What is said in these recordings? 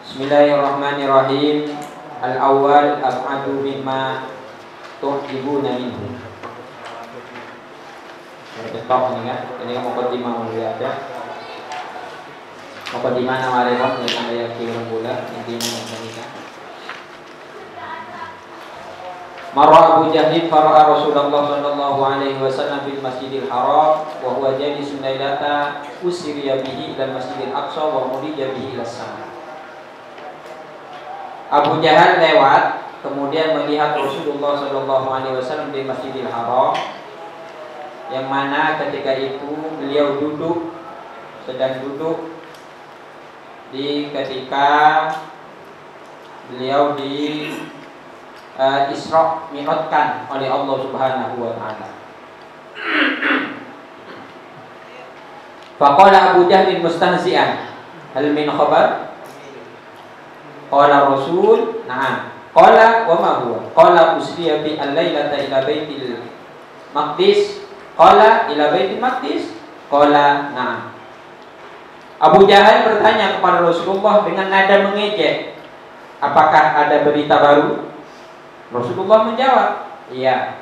Bismillahirrahmanirrahim. Al-awwal ab'adu mimma tuhibuna minhu. Stop ini kan. Ini muqaddimah mulai ada. Muqaddimah nama lewat dengan ayat kirim pula intinya kan. Marra Abu Jahlin fara'a Rasulullah sallallahu alaihi wasallam fil Masjidil Haram wa huwa jalisun lailata usriya bihi ila Masjidil Aqsa wa murija bihi ila sama. Abu Jahal lewat kemudian melihat Rasulullah sallallahu alaihi wasallam di Masjidil Haram, yang mana ketika itu beliau sedang duduk ketika beliau di Isra Mi'rajkan oleh Allah Subhanahu wa taala. Faqala Abu Jahl mustahzi'an, hal min khabar? Qala Rasul, na'am. Qala wa ma huwa? Qala usriya bi al-lailata ila Baitil Maqdis. Qala ila Baitil Maqdis. Qala na'am. Abu Jahal bertanya kepada Rasulullah dengan nada mengejek, apakah ada berita baru? Rasulullah menjawab, iya.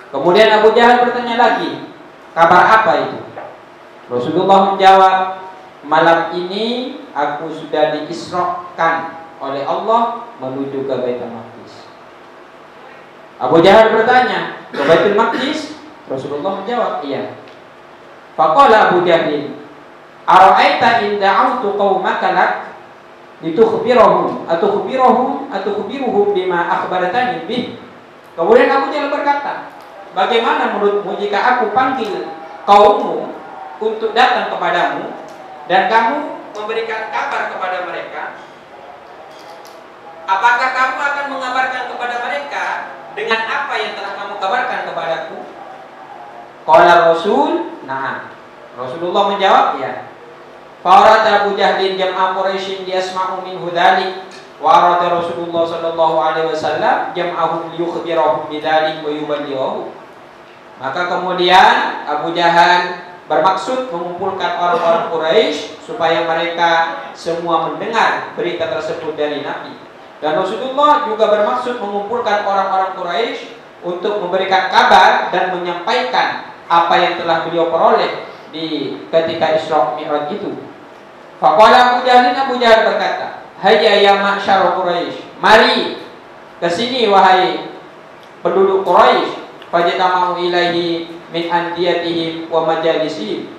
Kemudian Abu Jahal bertanya lagi, kabar apa itu? Rasulullah menjawab, malam ini aku sudah diisrakan oleh Allah menuju ke Baitul Maqdis. Abu Jahal bertanya, ke Baitul Maqdis? Rasulullah menjawab, iya. Faqala Abu Jahal, ara'aita in da'awtu qaumaka lak litukhbirahum atukhbiruhum bima akhbaratani bih. Kemudian Abu Jahal berkata, bagaimana menurutmu jika aku panggil kaummu untuk datang kepadamu dan kamu memberikan kabar kepada mereka? Apakah kamu akan mengabarkan kepada mereka dengan apa yang telah kamu kabarkan kepadaku? Qala Rasul, na'am. Rasulullah menjawab, ya. Farada Abu Jahlin jam'a Quraisyin liyasma'u minhu dzalik wa arada Rasulullah sallallahu alaihi wasallam jam'ahum liyukhbirahum bidzalik wa yuballighuhu. Maka kemudian Abu Jahal bermaksud mengumpulkan orang-orang Quraisy supaya mereka semua mendengar berita tersebut dari Nabi. Dan Rasulullah juga bermaksud mengumpulkan orang-orang Quraisy untuk memberikan kabar dan menyampaikan apa yang telah beliau peroleh di ketika Isra Mi'raj itu. Faqala Abu Jahal berkata, hayya ya ma'syar Quraisy, mari ke sini wahai penduduk Quraisy, fajtama'u ilaihi min andiyatihim wa majalisihim.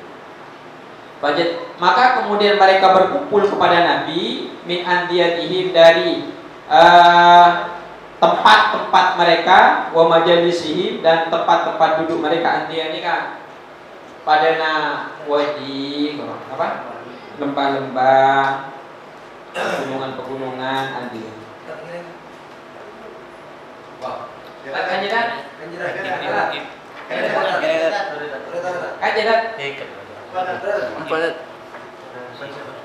Maka kemudian mereka berkumpul kepada Nabi min andiyatihim dari tempat-tempat mereka, wa majalisihim dan tempat-tempat duduk mereka. Andiyah ini kan padana wadi apa? Lembah-lembah, pegunungan-pegunungan, andiyah.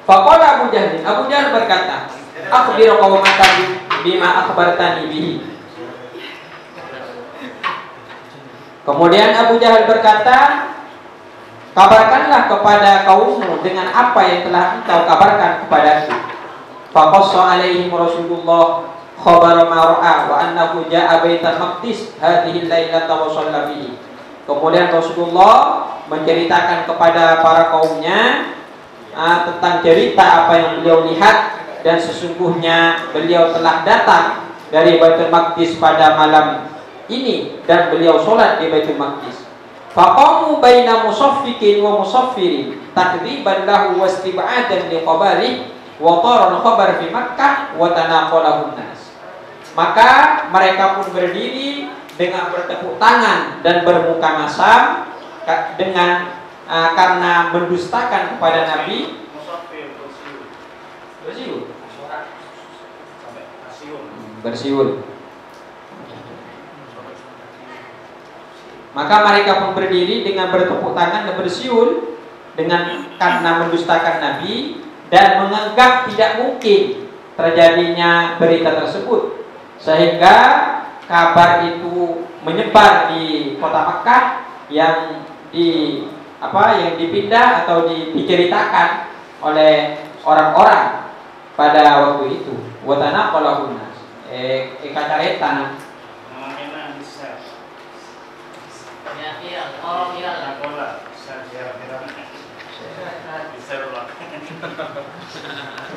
Faqala Abu Jahal berkata, akhbiru qaumaka bima akhbartani bihi. Kemudian Abu Jahal berkata, kabarkanlah kepada kaummu dengan apa yang telah engkau kabarkan kepadaku. Faqassa alaihim Rasulullah khabar ma ra'a wa annahu ja'a Baitul Maqdis hadhihi lailata wa shalla fihi. Kemudian Rasulullah menceritakan kepada para kaumnya tentang cerita apa yang beliau lihat, dan sesungguhnya beliau telah datang dari Baitul Maqdis pada malam ini dan beliau sholat di Baitul Maqdis. Faqamu baina musaffikin wa musaffirin takdziban lahu wastib'adan liqabari wa tara al-khabar fi Makkah wa tanaqalahu an-nas. Maka mereka pun berdiri dengan bertepuk tangan dan bermuka masam dengan karena mendustakan kepada Nabi. Bersiul. Maka mereka pun berdiri dengan bertepuk tangan dan bersiul karena mendustakan Nabi dan menganggap tidak mungkin terjadinya berita tersebut, sehingga kabar itu menyebar di kota Makkah yang dipindah atau diceritakan oleh orang-orang pada waktu itu. Wa tanaqalahu nas. Kacareta. Namanya bisa. Iya. Oh, iya. Bola. Bisa lah.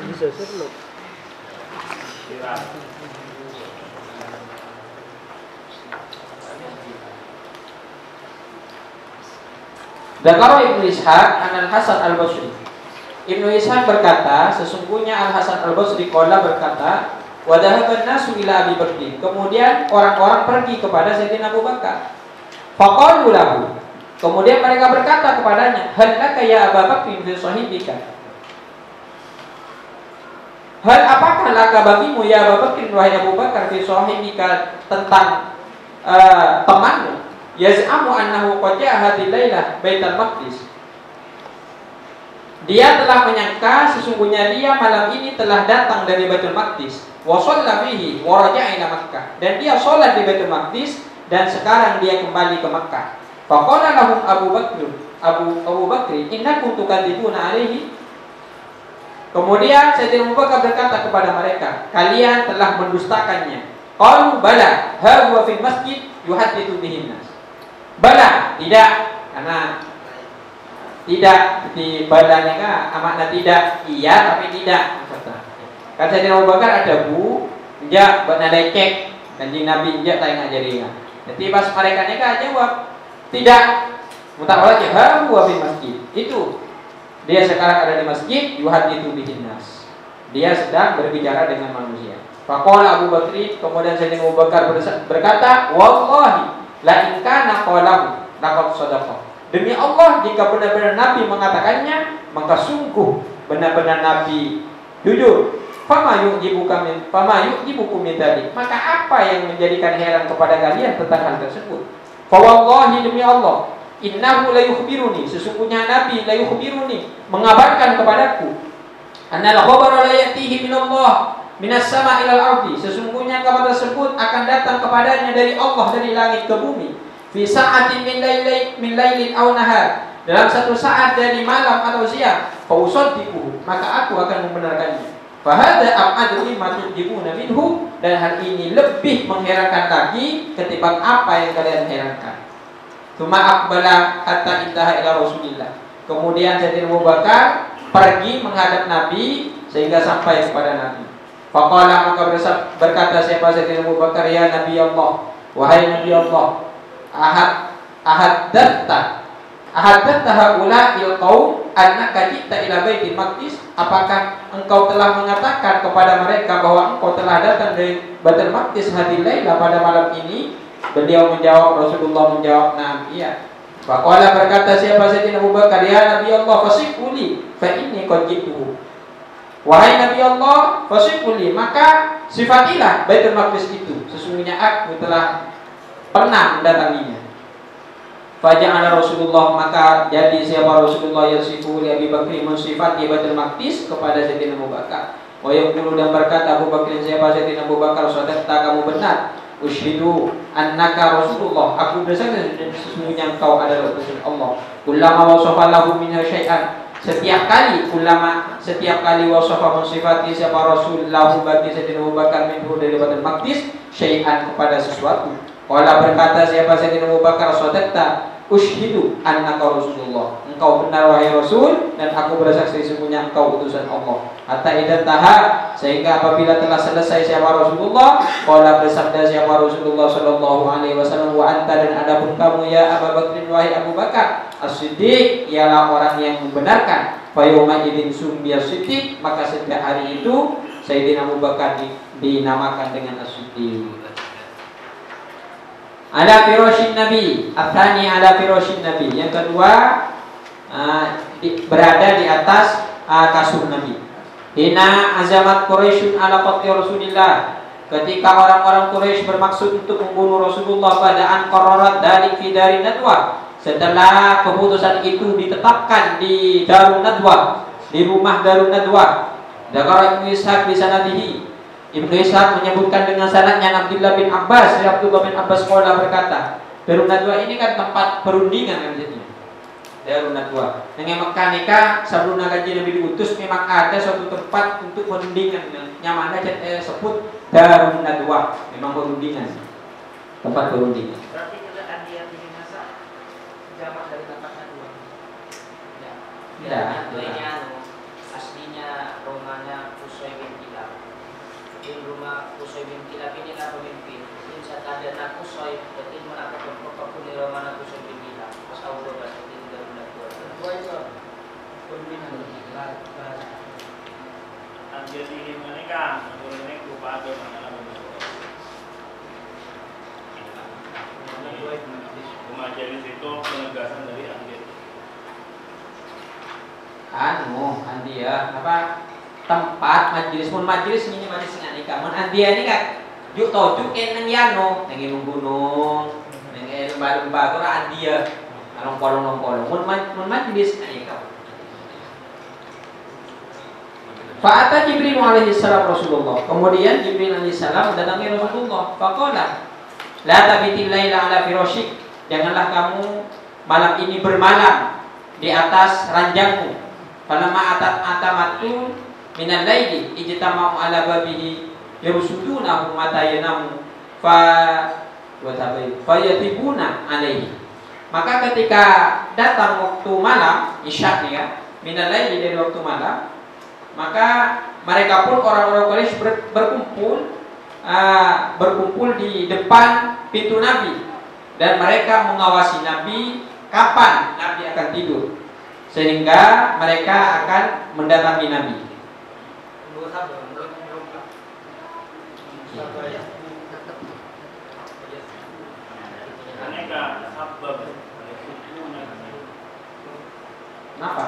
Bisa seru. Kira. Dzakara Ibnu Ishaq an Al-Hasan Al-Basri. Ibnu Ishaq berkata, sesungguhnya Al-Hasan Al-Basri qala berkata, wa dhahaban nasu ila Abi Bakr. Kemudian orang-orang pergi kepada Sayyidina Abu Bakar. Faqalu lahu. Kemudian mereka berkata kepadanya, hal laka ya Abu Bakr fi sahibika? Hal apakah laka bagimu ya Abu Bakr wahai Abu Bakar fi sahibika tentang temanmu? Yaz'amu annahu qad ja'a hadhihi lailah Baitul Maqdis. Dia telah menyangka sesungguhnya dia malam ini telah datang dari Baitul Maqdis. Wa shalla fihi wa raja'a ila Makkah. Dan dia salat di Baitul Maqdis dan sekarang dia kembali ke Makkah. Faqala lahum Abu Bakr, innakum tukadzibuna alaihi. Kemudian Sayyidina Abu Bakar berkata kepada mereka, kalian telah mendustakannya. Qalu bala, ha huwa fil masjid yuhaddithu bihin nas. Bala, tidak, karena tidak di badannya makna tidak, iya tapi tidak. Kan Sayyidina Abu Bakar ada bu, enggak buat lecek, kanjeng Nabi enggak tayang ajaringan. Jadi pas mereka nikah jawab tidak, mutak aja, ha huwa fil masjid. Itu dia sekarang ada di masjid, yuhaddithu bihin nas. Dia sedang berbicara dengan manusia. Faqala Abu Bakr, kemudian Sayyidina Abu Bakar berkata, wallahi la in kana qalahu laqad shadaqa. Demi Allah, jika benar-benar Nabi mengatakannya, maka sungguh benar-benar Nabi jujur. Fama yu'jibukum min dzalik. Maka apa yang menjadikan heran kepada kalian tentang hal tersebut? Fa wallahi, demi Allah, innahu la yukhbiruni, sesungguhnya Nabi la yukhbiruni, mengabarkan kepadaku, annal khabara la ya'tihi min Allah minas sama ilal ardi, sesungguhnya kabar tersebut akan datang kepadanya dari Allah dari langit ke bumi. Fi sa'atin min lailin aw nahar, dalam satu saat dari malam atau siang. Fa usaddiquhu, maka aku akan membenarkannya. Fa hadza ab'adu mimma tujibuna minhu, dan hal ini lebih mengherankan lagi ketimbang apa yang kalian herankan. Tsumma aqbala hatta intaha ila Rasulillah. Kemudian Sayyidina Abu Bakar pergi menghadap Nabi sehingga sampai kepada Nabi. Faqala, maka berkata siapa Sayyidina Abu Bakar, ya Nabi Allah, wahai Nabi Allah, ahaddatta haula'il qaum annaka ji'ta ila Baitul Maqdis. Apakah engkau telah mengatakan kepada mereka bahwa engkau telah datang dari Baitul Maqdis hadil laila pada malam ini? Beliau menjawab, Rasulullah menjawab, na'am, iya. Faqala, berkata siapa Sayyidina Abu Bakar, ya Nabi Allah, fasifuli fa inni qad ji'tuhu. Wahai Nabi Allah, fasifuli, maka sifatilah Baitul Maqdis itu, sesungguhnya aku telah pernah mendatanginya. Faja'ala Rasulullah, maka jadi siapa Rasulullah yasifu li Abi Bakr mensifati Baitul Maqdis kepada Sayyidina Abu Bakar. Wa yaqulu, dan berkata Abu Bakr siapa Sayyidina Abu Bakar, sadaqta, kamu benar. Ushidu annaka Rasulullah, aku bersaksi sesungguhnya engkau adalah Rasul Allah. Kullama wasafa lahu minha syai'an, setiap kali wasafa mensifati siapa Rasul lahu bagi Sayyidina Abu Bakar minhu dari Baitul Maqdis syai'an kepada sesuatu. Qala, berkata siapa Sayyidina Abu Bakar, sadaqta ushidu annaka Rasulullah, engkau benar wahai Rasul, dan aku bersaksi sesungguhnya engkau utusan Allah. Hatta idan taha, sehingga apabila telah selesai siapa Rasulullah, qala, bersabda siapa Rasulullah sallallahu alaihi wasallam, wa anta, dan adapun kamu ya Abu Bakr wahai Abu Bakar, as-siddiq, ialah orang yang membenarkan. Fa yauma idzin sumbiya siddiq, maka sejak hari itu Sayyidina Abu Bakar dinamakan dengan as-siddiq. Ala firasyin Nabi, atsani ala firasyin Nabi. Yang kedua, berada di atas kasur Nabi. Hina azamat Quraisyun ala qatli Rasulillah. Ketika orang-orang Quraisy bermaksud untuk membunuh Rasulullah pada an-qararat dari fi darin nadwa, setelah keputusan itu ditetapkan di Darun Nadwa, di rumah Darun Nadwa. Dzakara Ibnu Ishaq bi sanadihi. Ibnu Ishaq menyebutkan dengan sanadnya Abdullah bin Abbas, Abdullah bin Abbas qala berkata, Darun Nadwa ini kan tempat perundingan kan jadinya. Darun Nadwa. Yang Mekah nikah sebelum Nabi diutus memang ada suatu tempat untuk perundingan. Nyaman aja sebut Darun Nadwa. Memang perundingan. Tempat perundingan. Berarti keadaan dia pilih masa jamak dari kata Nadwa. Tidak. Ini aslinya rumahnya Qusay bin Kilab. Di rumah Qusay bin Kilab inilah pemimpin. Insya Allah Qusay berarti melakukan apapun di rumahnya Qusay bin Kilab. Pas Allah berarti di dalam Nadwa. Nadwa itu pemimpin Anjir ini menikah, ini lupa ada mana majelis itu penegasan dari anjir. Tempat majelis ini majelis nikah. Mun andia ini kan yuk tojuk nang yano, nang gunung, nang lembah-lembah ora andia. Long-polong. Mun majelis nikah. Fa'ata Jibril alaihi salam Rasulullah. Kemudian Jibril alaihi salam mendatangi Rasulullah. Faqala, "La tabitil laila ala firasyik." Janganlah kamu malam ini bermalam di atas ranjangmu. Falamma atamatu minal laili ijtama'u ala babihi yursudunahu mata yanamu fayatibuna alaihi. Maka ketika datang waktu malam isya ya, minal laili dari waktu malam, maka mereka pun orang-orang Quraisy berkumpul di depan pintu Nabi dan mereka mengawasi Nabi kapan Nabi akan tidur sehingga mereka akan mendatangi Nabi. Kenapa?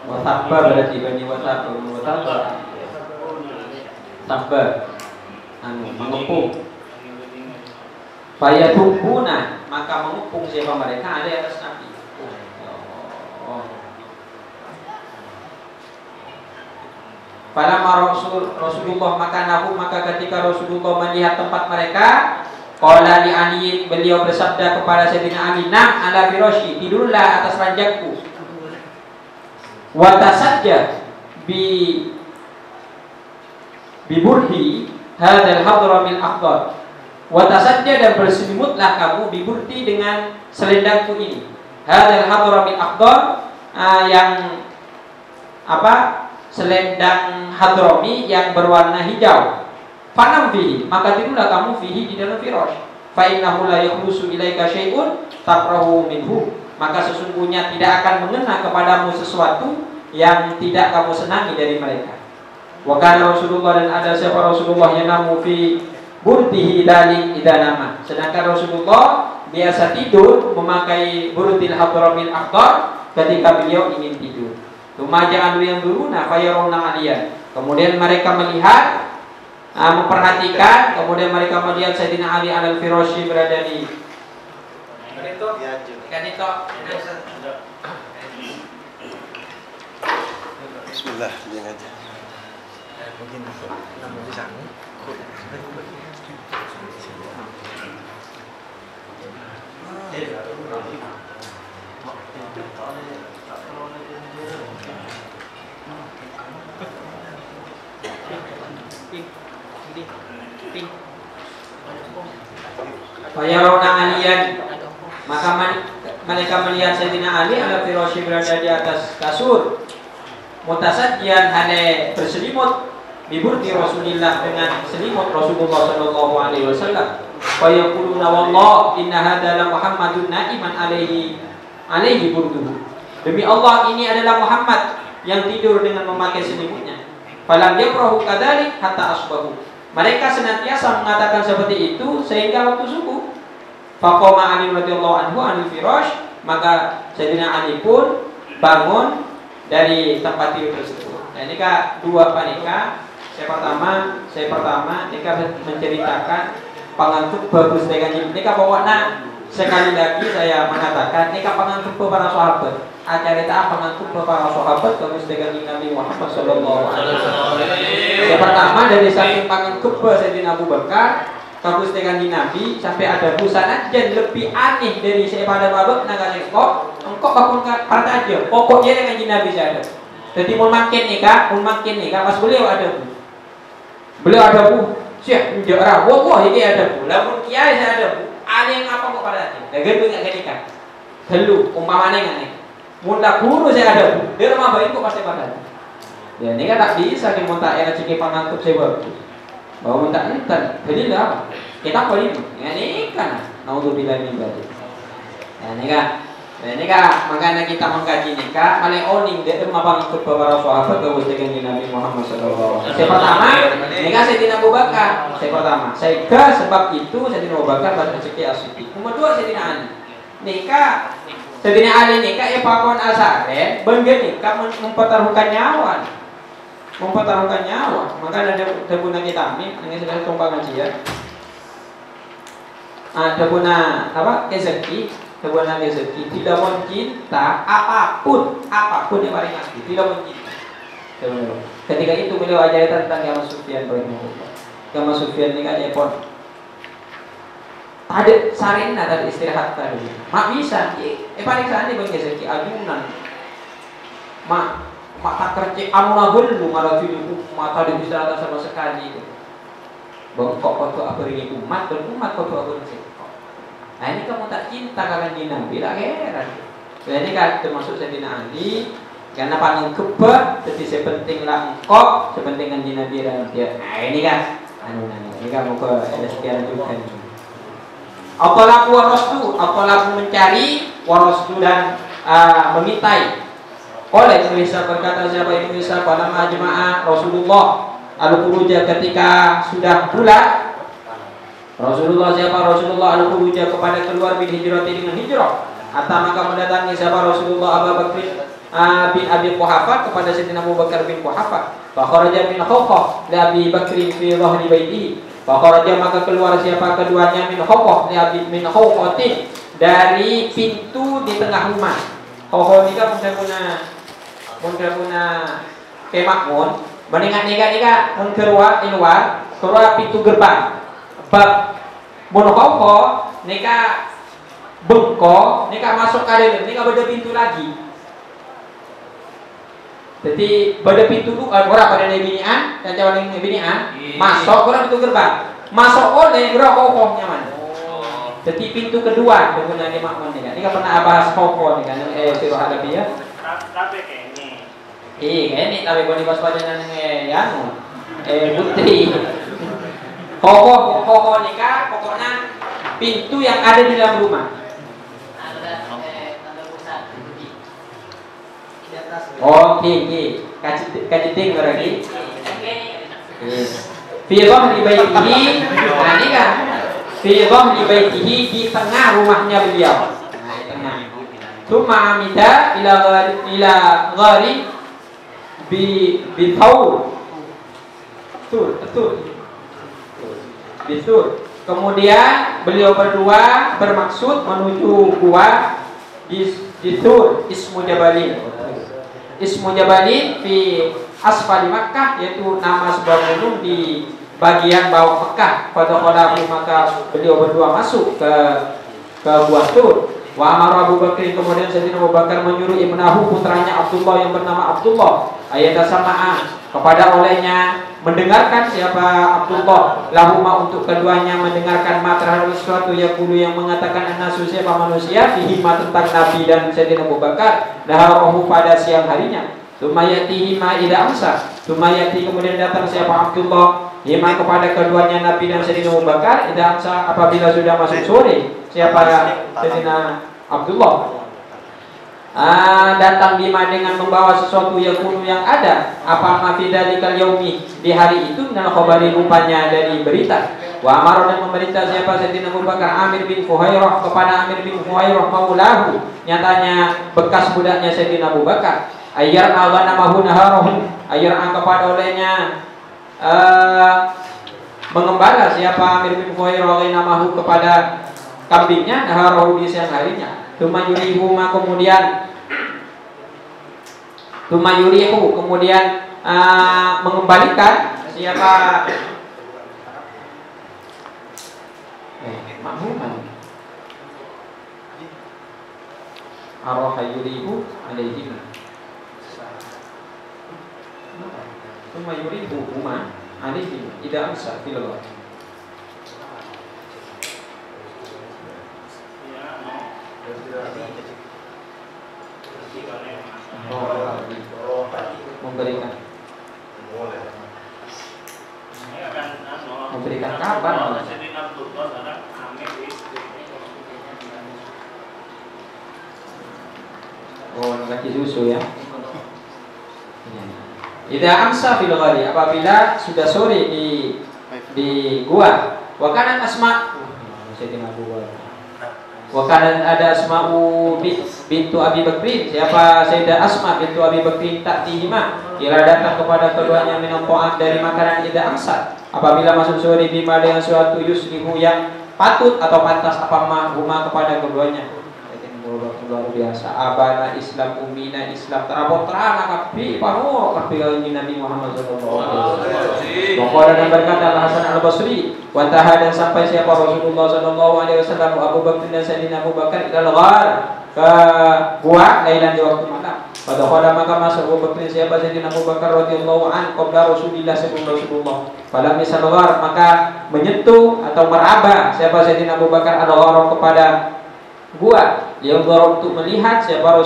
Wasabba berarti bani wasabba. Sabba mengepung. Fayatubbuna, maka mengepung siapa mereka ada di atas Nabi. Falamma Rasulullah maka ketika Rasulullah melihat tempat mereka, qala li Ali, beliau bersabda kepada Sayyidina Ali, "Nam ala firasyi, tidurlah atas ranjangku." Wa tasajja biburdi hadzal hadramil akhdar. Wa tasajja, dan berselimutlah kamu biburdi dengan selendangku ini. Hadzal hadramil akhdar, yang selendang hadrami yang berwarna hijau. Fanam fihi, maka tidurlah kamu fihi di dalam firash. Fa innahu la yakhlusu ilaika syai'un takrahu minhu, maka sesungguhnya tidak akan mengena kepadamu sesuatu yang tidak kamu senangi dari mereka. Wa kana Rasulullah, dan ada siapa Rasulullah yang namu fi burdihi dalik idanama, sedangkan Rasulullah biasa tidur memakai burdil hadramil akhdar ketika beliau ingin tidur. Tumaja'alu yang duruna fayarawna aliyan, kemudian mereka melihat, memperhatikan, kemudian mereka melihat Sayyidina Ali al-Firashi berada di Bismillah, jangan aja. Mungkin namun di sana. Fayarawna aliyan, maka mereka melihat Sayyidina Ali al-Firashi berada di atas kasur, mutasajjian, hale berselimut, biburdi Rasulillah, dengan selimut Rasulullah sallallahu alaihi wasallam. Fa yaquluna wallah inna hadza la Muhammadun na'iman alaihi burduhu. Demi Allah, ini adalah Muhammad yang tidur dengan memakai selimutnya. Falam yakrahu kadzalik hatta asbahu. Mereka senantiasa mengatakan seperti itu sehingga waktu subuh. Faqama Ali radhiyallahu anhu anil firash, maka Sayyidina Ali pun bangun dari tempat tidur tersebut. Nah, ini kak dua panika. Saya pertama Nika menceritakan pangantuk bagus dengan Nika pokoknya sekali lagi saya mengatakan Nika pangantuk para sahabat. Acarita pangantuk para sahabat bagus dengan Nabi Muhammad sallallahu alaihi wasallam. Yang pertama dari saking pangantuk Sayyidina Abu Bakar, Kagus dengan Nabi sampai ada busana dan lebih aneh dari saya pada babak naga engkau bakun parta aja pokoknya dengan Nabi saya ada. Jadi mau makin nikah pas beliau ada bu siap menjara wah ini ada bu lamun kiai saya ada bu ada yang apa kok pada aja lagian enggak nikah helu umpamanya nggak nih muda guru saya ada bu dia rumah bayi kok pasti pada ya ini kan tak bisa dimontak era ciki pangantuk saya bagus bahwa minta intan jadi lah kita boleh ini kan naudzubillah min dzalik ini kan makanya kita mengkaji nikah paling oning dia mengapa ikut para sahabat ke dengan Nabi Muhammad SAW. Saya pertama nikah Sayyidina Abu Bakar. Saya pertama sehingga sebab itu Sayyidina Abu Bakar pada rezeki asyidik. Nomor dua Sayyidina Ali nikah Sayyidina Ali nikah ya pakon asaren bangga nikah mempertaruhkan nyawa maka ada guna kita ini sudah tumpang ngaji ya ada guna apa rezeki tidak mencinta apapun yang paling asli tidak mencinta ketika itu beliau ajari tentang Kiamat Sufyan Kiamat Sufyan ini kan pun ada sarina tadi istirahat tadi mak bisa paling sani bagi rezeki ajunan mak tak kerja amuna gulu malah tujuh mata di istirahat sama sekali itu bengkok waktu apa ini umat dan umat waktu apa ini. Nah ini kamu tak cinta kalian Nabi tak heran. Jadi kan termasuk Sayyidina Ali karena paling kebat jadi sepentinglah engkau sepentingan Nabi dan dia. Nah ini kan ini kan muka ada sekian juga. Apalaku mencari warastu dan memintai. Oleh Indonesia berkata siapa Indonesia pada majmaah Rasulullah al-Khuruja ketika sudah bulan Rasulullah al-Khuruja kepada keluar bin hijrah dengan hijrah atau maka mendatangi siapa Rasulullah Abu Bakr bin Abi Quhafah kepada Sayyidina Abu Bakar bin Quhafah fakharaja min khawqah li Abi Bakr fi dhahri baitihi fakharaja maka keluar siapa keduanya min khawqah li Abi min khawqatin dari pintu di tengah rumah. Khawqah ini kan mungkin kemakmun mendingan nikah keluar pintu gerbang bab monokoko nikah bengko nikah masuk kader nikah pada pintu lagi jadi pada pintu orang pada nebinian dan cawan nebinian masuk orang pintu gerbang masuk oleh rokok nyaman jadi pintu kedua dengan makmun nikah pernah bahas koko nikah sirah Hanafi ya tapi kayak ini tapi boleh pas pada putri pokok nikah pokoknya pintu yang ada di dalam rumah. Oh, tinggi. Kaji tinggi berarti. Fi dhahri baitihi. Nah, ini kan. Fi dhahri baitihi di tengah rumahnya beliau. Nah, di tengah. Tsumma amida ila ghari bi thaur. Betul. Kemudian beliau berdua bermaksud menuju gua di Tur Ismu Jabalin fi asfali Makkah yaitu nama sebuah gunung di bagian bawah Mekah. Pada qalahu maka beliau berdua masuk ke gua Tur. Wa amara Abu Bakar kemudian Sayyidina Abu Bakar menyuruh ibnahu putranya Abdullah yang bernama Abdullah ayat sama'a kepada olehnya mendengarkan siapa Abdullah lahuma untuk keduanya mendengarkan terhadap sesuatu yaqulu yang mengatakan an-nasu siapa manusia bihima tentang Nabi dan Sayyidina Abu Bakar daharohu pada siang harinya sumayati hima ila amsa sumayati kemudian datang siapa Abdullah hima kepada keduanya Nabi dan Sayyidina Abu Bakar ila amsa apabila sudah masuk sore siapa Sayyidina Abdullah datang bima dengan membawa sesuatu yang kuno yang ada apa mafidalikal yaumi di hari itu dan khabari rupanya dari berita wa amara dan memerintah siapa Sayyidina Abu Bakar Amir bin Fuhairah kepada Amir bin Fuhairah maulahu nyatanya bekas budaknya Sayyidina Abu Bakar ayyar aghanamahu naharahu ayyar kepada olehnya mengembala siapa Amir bin Fuhairah aghanamahu kepada kambingnya naharahu di siang harinya kemudian mengembalikan siapa makmuman. Araha yuribu alaihim. Thumma yuribu huma alaihim idza amsa fil ghad. Memberikan memberikan kabar. Oh, kasih susu ya. Idza amsa fil ghadi, apabila sudah sore di gua. Wa kana asma Sayyidina Abu Bakar. Wa kana ada Asma'u bintu Abi Bakrin. Siapa Sayyidah Asma bintu Abi Bakrin ta'tihima, kira datang kepada keduanya minum ta'am dari makanan idza amsa. Apabila masuk sore bima dengan suatu yuslihu yang patut atau pantas apa mahuma kepada keduanya. Luar biasa. Abana Islam umina Islam terabot terana kapi paro kapi Nabi Muhammad sallallahu alaihi wasallam. Maka dan berkata Hasan Al-Basri, wa dan sampai siapa Rasulullah sallallahu alaihi wasallam Abu Bakar dan Sayyidina Abu Bakar ilal ghar ke gua lailan di waktu malam. Pada maka masuk Abu Bakar siapa Sayyidina Abu Bakar radhiyallahu an qabla Rasulillah sebelum Rasulullah. Pada misal ghar maka menyentuh atau meraba siapa Sayyidina Abu Bakar al-ghar kepada gua yang untuk melihat siapa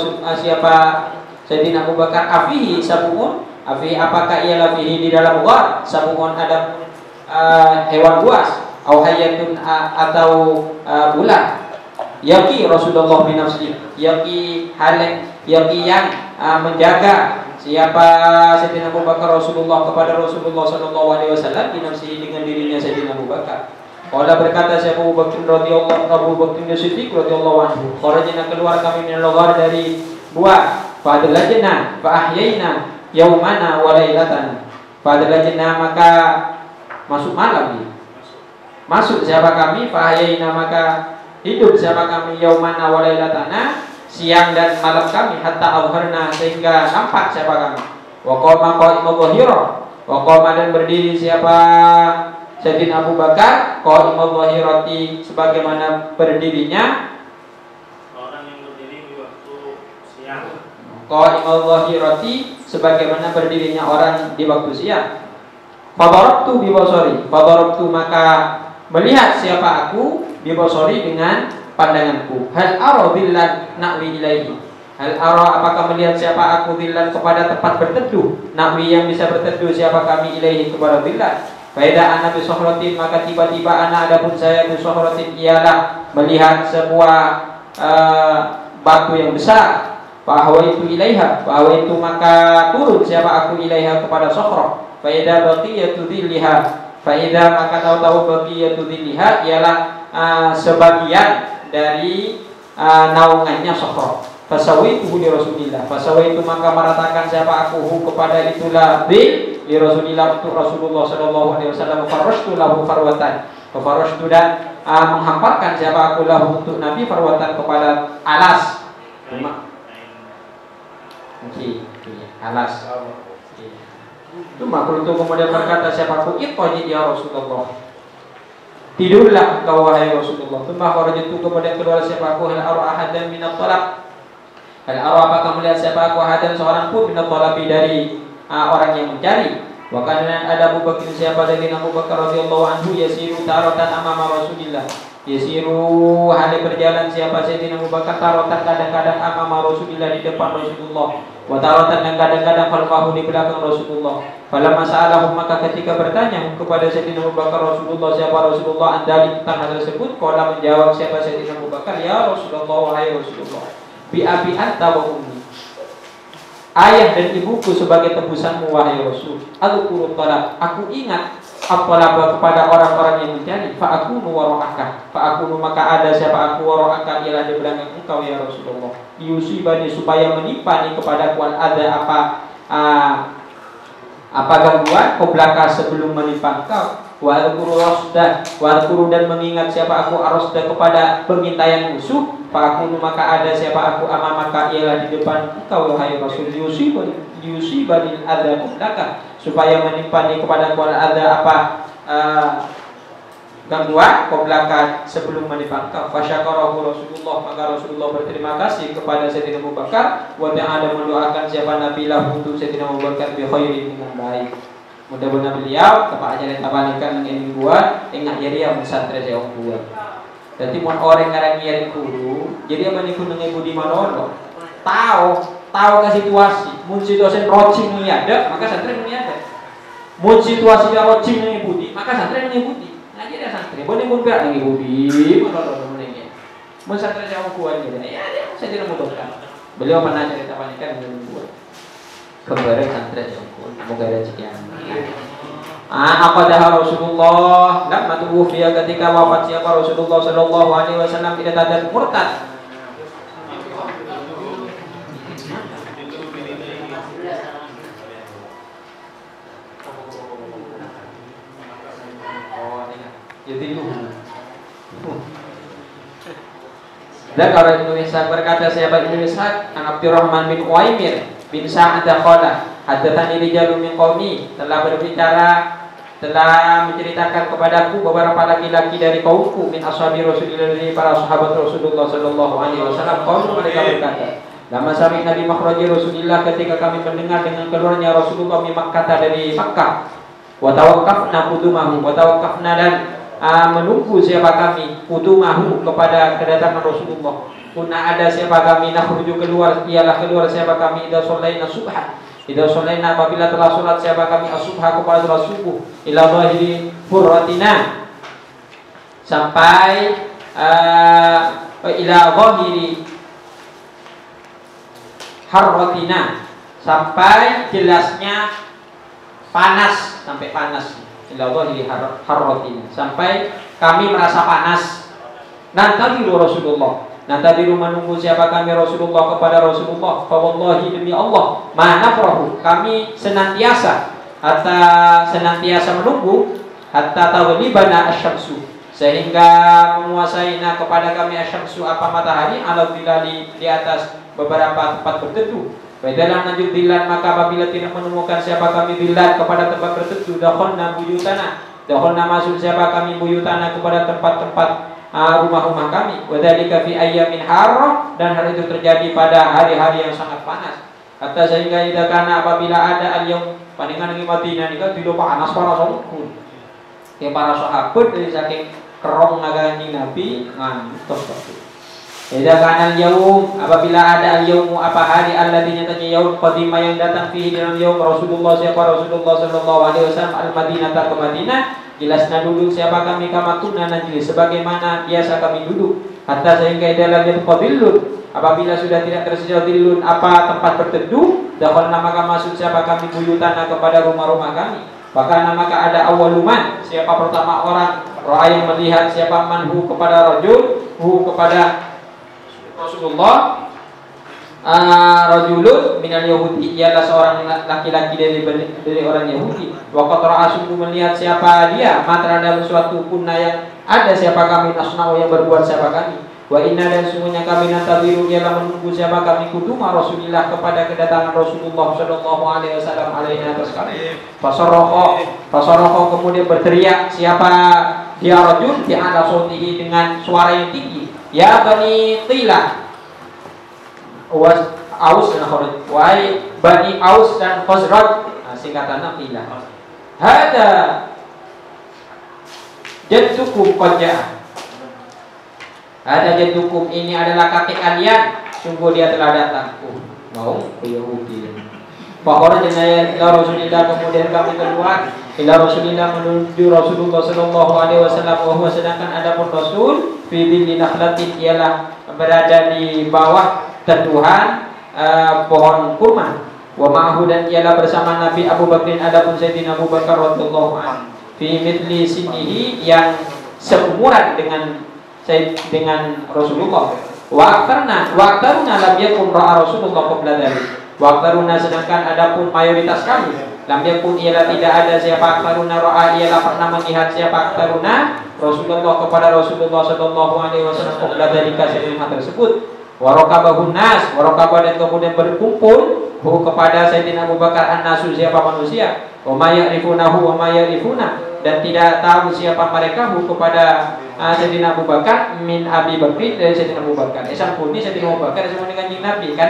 Sayyidina Abu Bakar afihi sabungun afihi apakah ia lafihi di dalam gua sabungun ada hewan buas atau hayatun atau ular yaqi Rasulullah bin nafsi yaqi yang menjaga siapa Sayyidina Abu Bakar Rasulullah kepada Rasulullah sallallahu alaihi wasallam bin nafsi dengan dirinya Sayyidina Abu Bakar. Qala berkata siapa Abu Bakar radhiyallahu Abu Bakar Siddiq radhiyallahu anhu, kharajna keluar kami min al-ghar dari gua, fa adlajna fa ahyayna yaumana wa lailatan. Fa adlajna maka masuk malam dia. Masuk siapa kami fa ahyayna maka hidup siapa kami yaumana wa lailatana siang dan malam kami hatta azharna sehingga nampak siapa kami. Wa qama qa'imul dhahira wa qama dan berdiri siapa Sayyidina Abu Bakar qa'imul dhahirati sebagaimana berdirinya orang yang berdiri di waktu siang. Qa'imul dhahirati sebagaimana berdirinya orang di waktu siang. Fadarabtu bi basari, fadarabtu maka melihat siapa aku bi basari dengan pandanganku. Hal ara billan na'wi ilaihi. Hal ara apakah melihat siapa aku billan kepada tempat berteduh. Na'wi yang bisa berteduh siapa kami ilaihi kepada billan. Faida ana bi sohratin maka tiba-tiba ana adapun saya bi sohratin ialah melihat sebuah batu yang besar. Bahwa itu ilaiha, bahwa itu maka turun siapa aku ilaiha kepada sohrah. Faida baqiyatu dhilliha, faida maka tahu-tahu baqiyatu dhilliha ialah sebagian dari naungannya sohrah. Fasawaitu li Rasulillah, fasawaitu maka meratakan siapa aku kepada itulah di Rasulillah untuk Rasulullah sallallahu alaihi wasallam. Farashtu lahu farwatan, farashtu dan menghamparkan siapa aku lahu untuk Nabi farwatan kepada alas. Alas. Cuma untuk kemudian berkata siapa aku iqaji ya Rasulullah. Tidurlah engkau wahai Rasulullah. Tsumma kharajtu kemudian keluar siapa aku hal ara ahadan min at-talab. Hal ara apakah melihat siapa aku ahadan seorang pun min at-talabi dari orang yang mencari. Wa kana ada Abu Bakar siapa Sayyidina Abu Bakar radhiyallahu anhu yasiru taratan amama Rasulillah. Yasiru hal berjalan siapa Sayyidina Abu Bakar taratan kadang-kadang amama Rasulillah di depan Rasulullah. Wa taratan dan kadang-kadang khalfahu di belakang Rasulullah. Falamma sa'alahum maka ketika bertanya kepada Sayyidina Abu Bakar Rasulullah siapa Rasulullah andali tentang hal tersebut, qala menjawab siapa Sayyidina Abu Bakar ya Rasulullah wahai Rasulullah. Bi abi anta wa ummi. Ayah dan ibuku sebagai tebusanmu wahai Rasul. Al-qurut talab, aku ingat apalaba kepada orang-orang yang mencari. Fa aku nuwaraka, fa aku maka ada siapa aku waraka ialah di belakang engkau ya Rasulullah. Yusibani supaya menimpa nih kepada kuat ada apa gangguan qoblaka sebelum menimpa engkau. Wa al-quru rasda, wa al-quru dan mengingat siapa aku arasda kepada pengintaian musuh. Fa aku maka ada siapa aku amamaka ialah di depan engkau wahai Rasul. Yusibani ada qoblaka supaya menimpa nih kepada kuat ada apa Yang kedua, qoblaka sebelum menipangkau. Fasyakarahu Rasulullah, maka Rasulullah berterima kasih kepada Sayyidina Abu Bakar. Wa ta'ala mendoakan siapa Nabi lah untuk Sayyidina Abu Bakar bi khairin dengan baik. Mudah-mudahan beliau kepada ajaran tabalikan yang buat ingat jadi yang pesantren saya buat. Jadi mau orang ngarang yang guru, jadi apa nih kudu ibu di mana tahu ke situasi. Mun situasi rocing ini ada, maka santri ini ada. Mun situasi rocing ini budi, maka santri ini budi. Ngaji ada santri, boleh pun pihak ini budi, mana ini. Mun santri saya kuat gitu, ya saya tidak mudah. Beliau pernah cerita panikan dengan buat. Kembali santri saya kuat, semoga ada sekian. Aqadaha Rasulullah lamma tuwfiya ketika wafat siapa Rasulullah sallallahu alaihi wasallam tidak ada murtad. Jadi itu. Dan kalau Ibnu Ishaq berkata siapa Ibnu Ishaq an Abdurrahman bin Uwaimir bin Sa'ad qala hadatsani rijalun min qaumi telah menceritakan kepadaku beberapa laki-laki dari kaumku min ashabi Rasulillah dari para sahabat Rasulullah sallallahu alaihi wasallam. Qaul mereka berkata, lama sami Nabi makhraji Rasulillah ketika kami mendengar dengan keluarnya Rasulullah min Makkah dari Makkah. Wa tawaqqafna qudumahu wa tawaqqafna dan menunggu siapa kami qudumahu kepada kedatangan Rasulullah. Kuna ada siapa kami nakhruju keluar ialah keluar siapa kami idza shallaina subhan. Idza shallaina apabila telah salat siapa kami as-subha kepada salat subuh ila zahiri furratina sampai ila zahiri harratina sampai jelasnya panas sampai panas ila zahiri harratina sampai kami merasa panas. Nanti Rasulullah nanti menunggu siapa kami Rasulullah kepada Rasulullah. Fa wallahi demi Allah, ma nafrahu kami senantiasa menunggu hatta taghlibana asyamsu sehingga menguasaina kepada kami asyamsu apa matahari ala bilali di atas beberapa tempat berteduh. Dalam najud dilan maka apabila tidak menemukan siapa kami dilan kepada tempat berteduh dakhalna buyutana masuk siapa kami buyutana kepada tempat-tempat rumah-rumah kami. Wadzalika fi ayyamin harra dan hal itu terjadi pada hari-hari yang sangat panas. Kata sehingga idza kana apabila ada al-yaum pandangan di Madinah nika tidak panas para sahabat. Ya para sahabat dari saking kerong ngagani Nabi ngantos itu. Idza kana al-yaum apabila ada al-yaum apa hari alladzina tanya yaum qadima yang datang fihi dalam yaum Rasulullah siapa Rasulullah sallallahu alaihi wasallam al-Madinah ke Madinah. Jelasnya duduk siapa kami kamatuna najlis sebagaimana biasa kami duduk hatta sehingga dalam yang qadillun apabila sudah tidak tersisa dillun apa tempat berteduh dakhalna maka masuk siapa kami buyutana kepada rumah-rumah kami. Bahkan maka ada awaluman siapa pertama orang roa yang melihat siapa manhu kepada rajul kepada Rasulullah rajulun minal Yahudi ialah seorang laki-laki dari orang Yahudi. Waqat ra'a sungguh melihat siapa dia matra dalam suatu punna yang ada siapa kami nasna'u yang berbuat siapa kami. Wa inna dan sungguhnya kami natabiru ialah menunggu siapa kami kuduma Rasulillah kepada kedatangan Rasulullah sallallahu alaihi wasallam alaihi atas kami. Fasarokho kemudian berteriak siapa dia rajul di ala sautihi dengan suara yang tinggi. Ya bani Qilah Aus dan Khazraj. Wahai Bani Aus dan Khazraj, singkatannya Qilah. Hada jaddukum qad ja'a. Hada jaddukum ini adalah kakek kalian, sungguh dia telah datang. Mau ke Yahudi. Bahwa jenayah ila Rasulillah kemudian kami keluar ila Rasulillah menuju Rasulullah sallallahu alaihi wasallam bahwa sedangkan adapun Rasul fi dhilli nakhlatin ialah berada di bawah teduhan pohon kurma. Wa ma'ahu dan ialah bersama Nabi Abu Bakrin adapun Sayyidina Abu Bakar radhiyallahu anhu fi mithli sinihi yang seumuran dengan Rasulullah. Wa aktaruna lam yakun ra'a Rasulullah qabla dzalik. Wa aktaruna sedangkan adapun mayoritas kami lam yakun ialah tidak ada siapa aktaruna ra'a ialah pernah melihat siapa aktaruna Rasulullah kepada Rasulullah sallallahu alaihi wasallam qabla dzalika sebelum hal tersebut. Warokabahun nas, warokabah dan kemudian berkumpul kepada Sayyidina Abu Bakar an-nasu siapa manusia. Wa ma ya'rifunahu wa ma ya'rifuna dan tidak tahu siapa mereka kepada Sayyidina Abu Bakar min Abi Bakri dari Sayyidina Abu Bakar. Sampuni Sayyidina Abu Bakar semuanya Kanjeng Nabi kan.